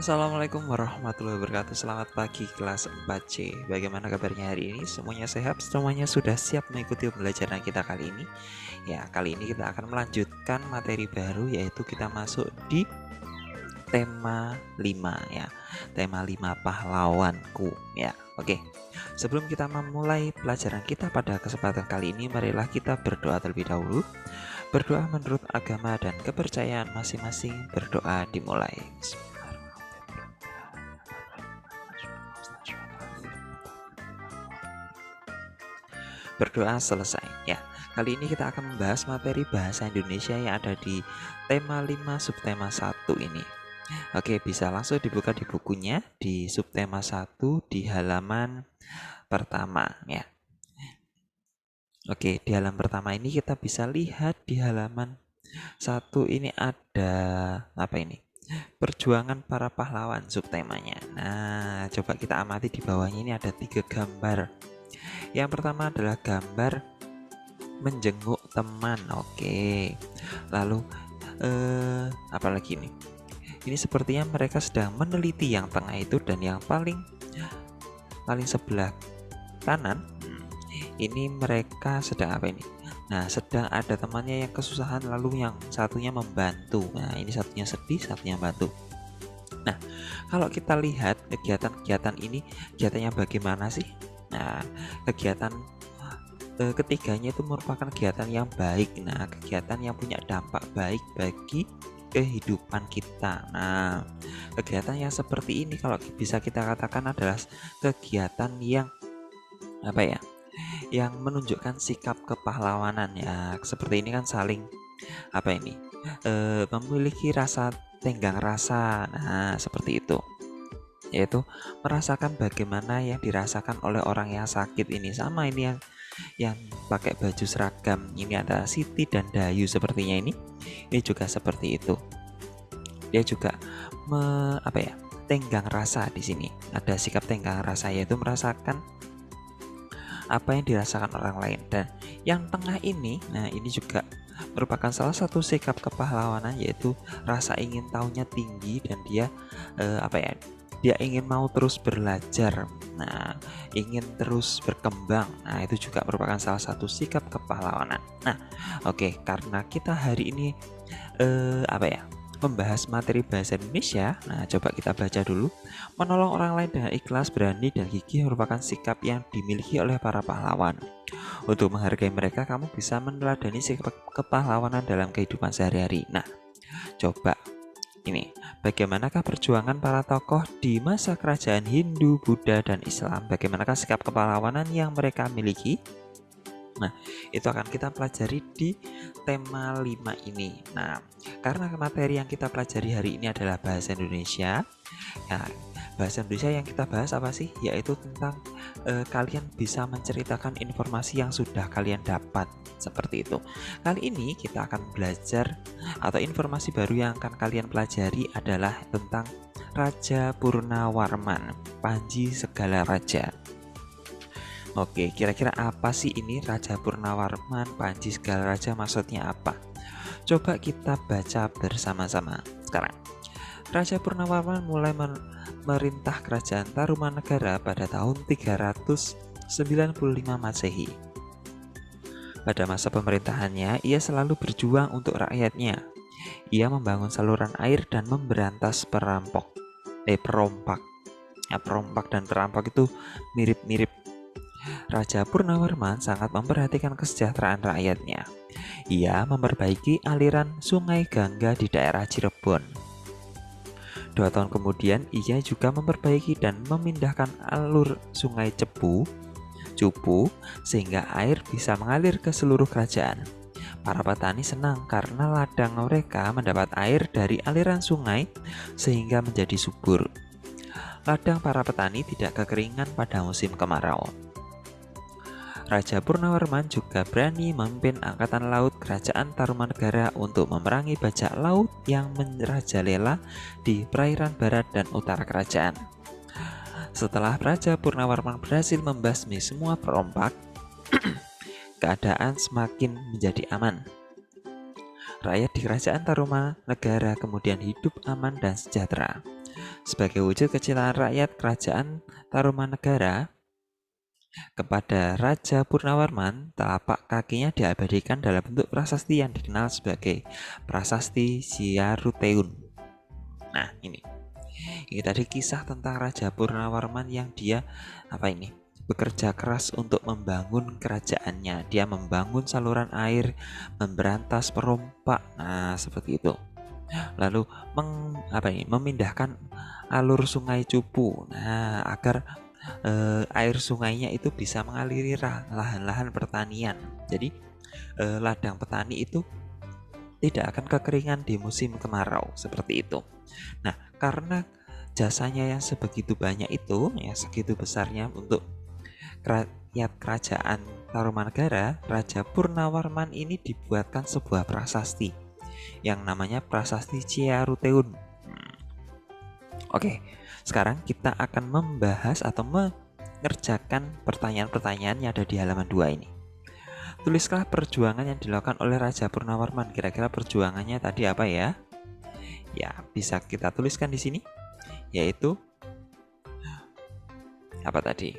Assalamualaikum warahmatullahi wabarakatuh. Selamat pagi kelas 4C. Bagaimana kabarnya hari ini? Semuanya sehat? Semuanya sudah siap mengikuti pembelajaran kita kali ini? Ya, kali ini kita akan melanjutkan materi baru, yaitu kita masuk di tema 5 ya. Tema 5 pahlawanku ya. Oke. Sebelum kita memulai pelajaran kita pada kesempatan kali ini, marilah kita berdoa terlebih dahulu. Berdoa menurut agama dan kepercayaan masing-masing. Berdoa dimulai. Berdoa selesai ya. Kali ini kita akan membahas materi bahasa Indonesia yang ada di tema 5 subtema 1 ini. Oke, bisa langsung dibuka di bukunya di subtema 1 di halaman pertama ya. Oke, di halaman pertama ini kita bisa lihat di halaman 1 ini ada apa ini? Perjuangan para pahlawan subtemanya. Nah, coba kita amati di bawahnya ini ada 3 gambar. Yang pertama adalah gambar menjenguk teman. Oke. Lalu apalagi nih? Ini sepertinya mereka sedang meneliti yang tengah itu, dan yang paling sebelah kanan ini mereka sedang apa ini? Nah, sedang ada temannya yang kesusahan lalu yang satunya membantu. Nah, ini satunya sedih, satunya bantu. Nah, kalau kita lihat kegiatan-kegiatan ini, kegiatannya bagaimana sih? Nah, kegiatan ketiganya itu merupakan kegiatan yang baik. Nah, kegiatan yang punya dampak baik bagi kehidupan kita. Nah, kegiatan yang seperti ini kalau bisa kita katakan adalah kegiatan yang apa ya? Yang menunjukkan sikap kepahlawanan ya. Seperti ini kan saling apa ini? Memiliki rasa tenggang rasa. Nah, seperti itu. Yaitu merasakan bagaimana yang dirasakan oleh orang yang sakit ini. Sama ini yang pakai baju seragam ini ada Siti dan Dayu sepertinya ini juga seperti itu. Dia juga tenggang rasa di sini. Ada sikap tenggang rasa, yaitu merasakan apa yang dirasakan orang lain. Dan yang tengah ini, nah ini juga merupakan salah satu sikap kepahlawanan, yaitu rasa ingin tahunya tinggi dan dia dia ingin mau terus belajar. Nah, ingin terus berkembang. Nah, itu juga merupakan salah satu sikap kepahlawanan. Nah, oke, karena kita hari ini membahas materi bahasa Indonesia. Nah, coba kita baca dulu. Menolong orang lain dengan ikhlas, berani, dan gigih merupakan sikap yang dimiliki oleh para pahlawan. Untuk menghargai mereka, kamu bisa meneladani sikap kepahlawanan dalam kehidupan sehari-hari. Nah, coba ini, bagaimanakah perjuangan para tokoh di masa kerajaan Hindu, Buddha, dan Islam? Bagaimanakah sikap kepahlawanan yang mereka miliki? Nah, itu akan kita pelajari di tema 5 ini. Nah, karena materi yang kita pelajari hari ini adalah bahasa Indonesia. Nah, bahasa Indonesia yang kita bahas apa sih? Yaitu tentang kalian bisa menceritakan informasi yang sudah kalian dapat. Seperti itu. Kali ini kita akan belajar, atau informasi baru yang akan kalian pelajari adalah tentang Raja Purnawarman, Panji Segala Raja. Oke, kira-kira apa sih ini Raja Purnawarman, Panji Segala Raja, maksudnya apa? Coba kita baca bersama-sama sekarang. Raja Purnawarman mulai merintah kerajaan Tarumanegara pada tahun 395 Masehi. Pada masa pemerintahannya, ia selalu berjuang untuk rakyatnya. Ia membangun saluran air dan memberantas perompak. Ya, perompak dan perampok itu mirip-mirip. Raja Purnawarman sangat memperhatikan kesejahteraan rakyatnya. Ia memperbaiki aliran sungai Gangga di daerah Cirebon. 2 tahun kemudian, ia juga memperbaiki dan memindahkan alur sungai Cupu sehingga air bisa mengalir ke seluruh kerajaan. Para petani senang karena ladang mereka mendapat air dari aliran sungai sehingga menjadi subur. Ladang para petani tidak kekeringan pada musim kemarau. Raja Purnawarman juga berani memimpin angkatan laut kerajaan Tarumanegara untuk memerangi bajak laut yang merajalela di perairan barat dan utara kerajaan. Setelah Raja Purnawarman berhasil membasmi semua perompak, keadaan semakin menjadi aman. Rakyat di kerajaan Tarumanegara kemudian hidup aman dan sejahtera. Sebagai wujud kecilaan rakyat kerajaan Tarumanegara kepada Raja Purnawarman, telapak kakinya diabadikan dalam bentuk prasasti yang dikenal sebagai Prasasti Siaruteun. Nah, ini tadi kisah tentang Raja Purnawarman yang dia bekerja keras untuk membangun kerajaannya. Dia membangun saluran air, memberantas perompak. Nah, seperti itu. Lalu memindahkan alur sungai Cupu. Nah, agar air sungainya itu bisa mengaliri lahan-lahan pertanian. Jadi ladang petani itu tidak akan kekeringan di musim kemarau, seperti itu. Nah, karena jasanya yang sebegitu banyak itu, ya segitu besarnya untuk rakyat kerajaan Tarumanegara, Raja Purnawarman ini dibuatkan sebuah prasasti yang namanya Prasasti Ciaruteun. Oke, sekarang kita akan membahas atau mengerjakan pertanyaan-pertanyaan yang ada di halaman 2 ini. Tulislah perjuangan yang dilakukan oleh Raja Purnawarman. Kira-kira perjuangannya tadi apa ya? Ya, bisa kita tuliskan di sini, yaitu apa tadi?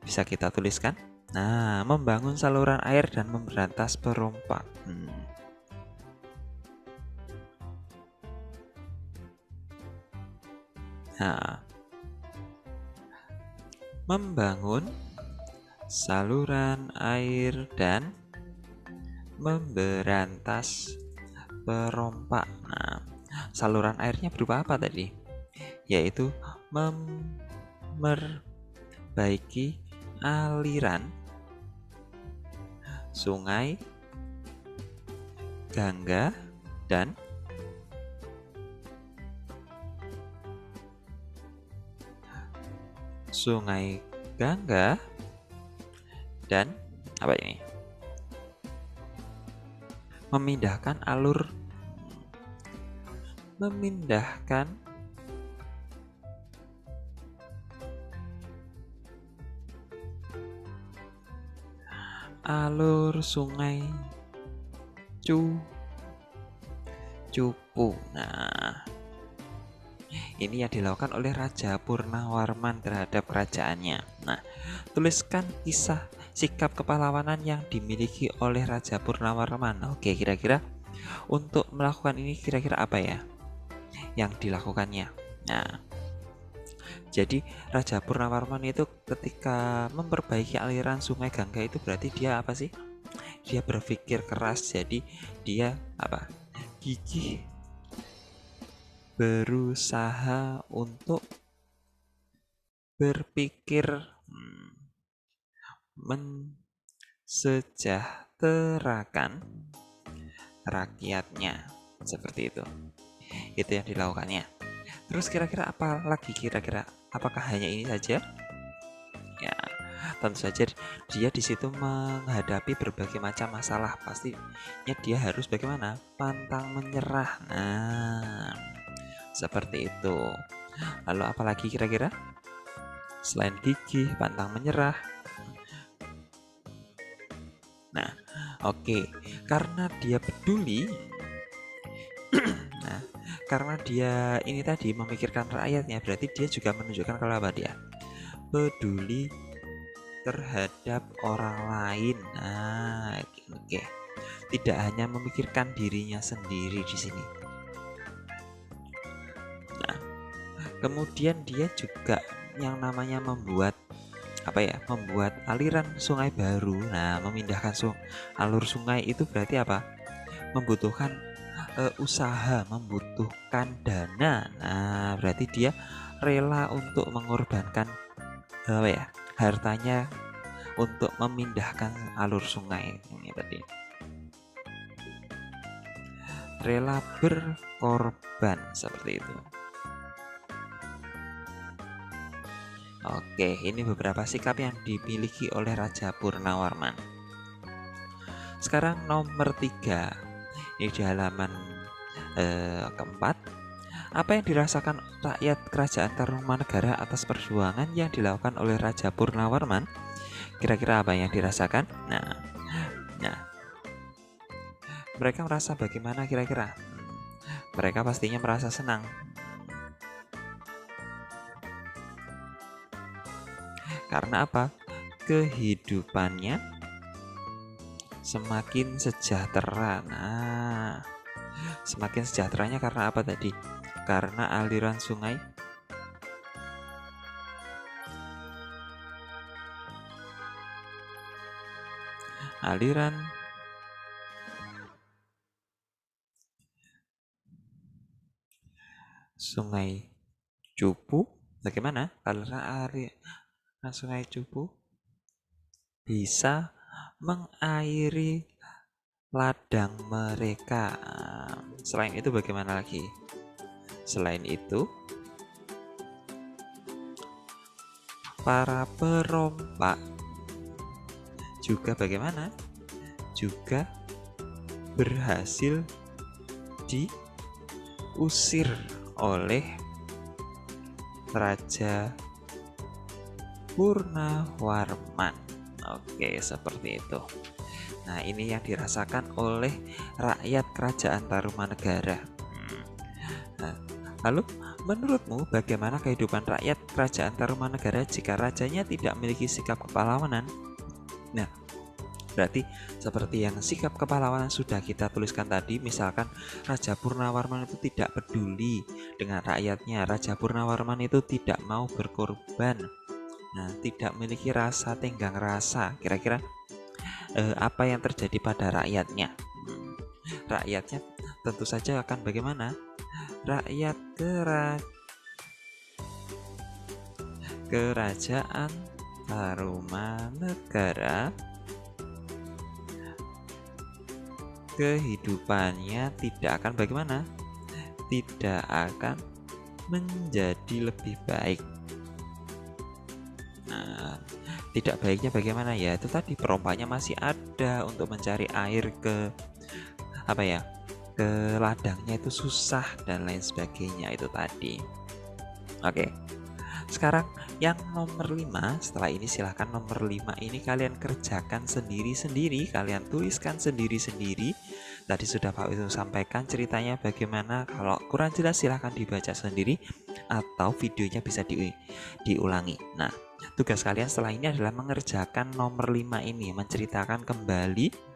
Bisa kita tuliskan. Nah, membangun saluran air dan memberantas perompak. Nah, membangun saluran air dan memberantas perompak. Nah, saluran airnya berupa apa tadi? Yaitu memperbaiki aliran sungai, Gangga, dan Sungai Gangga dan apa ini? Memindahkan alur sungai Cupu. Nah, ini yang dilakukan oleh Raja Purnawarman terhadap kerajaannya. Nah, tuliskan kisah sikap kepahlawanan yang dimiliki oleh Raja Purnawarman. Oke, kira-kira untuk melakukan ini kira-kira apa ya yang dilakukannya? Nah, jadi Raja Purnawarman itu ketika memperbaiki aliran sungai Gangga itu berarti dia apa sih? Dia berpikir keras, jadi dia gigih berusaha untuk berpikir mensejahterakan rakyatnya, seperti itu. Itu yang dilakukannya. Terus kira-kira apa lagi? Apakah hanya ini saja? Ya, tentu saja dia di situ menghadapi berbagai macam masalah. Pastinya dia harus bagaimana? Pantang menyerah. Nah, seperti itu. Lalu apalagi kira-kira? Selain gigih, pantang menyerah. Nah, oke. Karena dia peduli. Nah, karena dia ini tadi memikirkan rakyatnya, berarti dia juga menunjukkan kalau apa dia peduli terhadap orang lain. Nah, oke. Tidak hanya memikirkan dirinya sendiri di sini. Nah, kemudian dia juga yang namanya membuat aliran sungai baru. Nah, memindahkan alur sungai itu berarti apa? Membutuhkan usaha, membutuhkan dana. Nah, berarti dia rela untuk mengorbankan hartanya untuk memindahkan alur sungai ini tadi. Rela berkorban, seperti itu. Oke, ini beberapa sikap yang dimiliki oleh Raja Purnawarman. Sekarang nomor 3. Ini di halaman keempat. Apa yang dirasakan rakyat kerajaan Tarumanegara atas perjuangan yang dilakukan oleh Raja Purnawarman? Kira-kira apa yang dirasakan? Nah, mereka merasa bagaimana kira-kira? Mereka pastinya merasa senang. Karena apa? Kehidupannya semakin sejahtera. Nah, semakin sejahteranya karena apa tadi? Karena aliran sungai Sungai Cupu. Bagaimana? Karena aliran Sungai Cupu bisa mengairi ladang mereka. Selain itu bagaimana lagi? Selain itu, para perompak juga bagaimana? Juga berhasil diusir oleh Raja Purnawarman. Oke, seperti itu. Nah, ini yang dirasakan oleh rakyat kerajaan Tarumanegara. Nah, lalu menurutmu bagaimana kehidupan rakyat kerajaan Tarumanegara jika rajanya tidak memiliki sikap kepahlawanan? Nah, berarti seperti yang sikap kepahlawanan sudah kita tuliskan tadi, misalkan Raja Purnawarman itu tidak peduli dengan rakyatnya, Raja Purnawarman itu tidak mau berkorban, nah, tidak memiliki rasa tenggang rasa. Kira-kira apa yang terjadi pada rakyatnya? Rakyatnya tentu saja akan bagaimana? Rakyat kerajaan Tarumanegara kehidupannya tidak akan bagaimana? Tidak akan menjadi lebih baik. Nah, tidak baiknya bagaimana ya? Itu tadi perompaknya masih ada untuk mencari air ke apa ya? Ke ladangnya itu susah dan lain sebagainya itu tadi. Oke. Sekarang yang nomor 5, setelah ini silahkan nomor 5 ini kalian kerjakan sendiri-sendiri, kalian tuliskan sendiri-sendiri. Tadi sudah Pak Wisnu sampaikan ceritanya bagaimana, kalau kurang jelas silahkan dibaca sendiri atau videonya bisa diulangi. Nah, tugas kalian setelah ini adalah mengerjakan nomor 5 ini, menceritakan kembali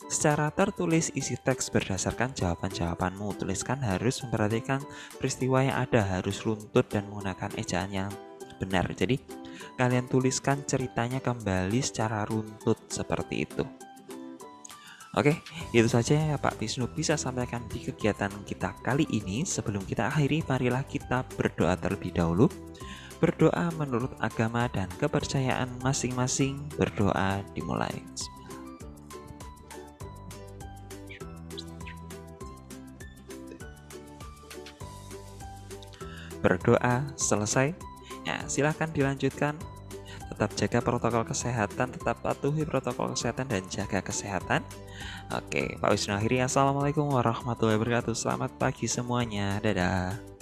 secara tertulis isi teks berdasarkan jawaban-jawabanmu. Tuliskan harus memperhatikan peristiwa yang ada, harus runtut dan menggunakan ejaan yang benar. Jadi kalian tuliskan ceritanya kembali secara runtut seperti itu. Oke, itu saja ya Pak Wisnu bisa sampaikan di kegiatan kita kali ini. Sebelum kita akhiri, marilah kita berdoa terlebih dahulu. Berdoa menurut agama dan kepercayaan masing-masing. Berdoa dimulai. Berdoa selesai. Ya, silahkan dilanjutkan. Tetap jaga protokol kesehatan, tetap patuhi protokol kesehatan dan jaga kesehatan. Oke, Pak Wisnu akhiri. Assalamualaikum warahmatullahi wabarakatuh. Selamat pagi semuanya. Dadah.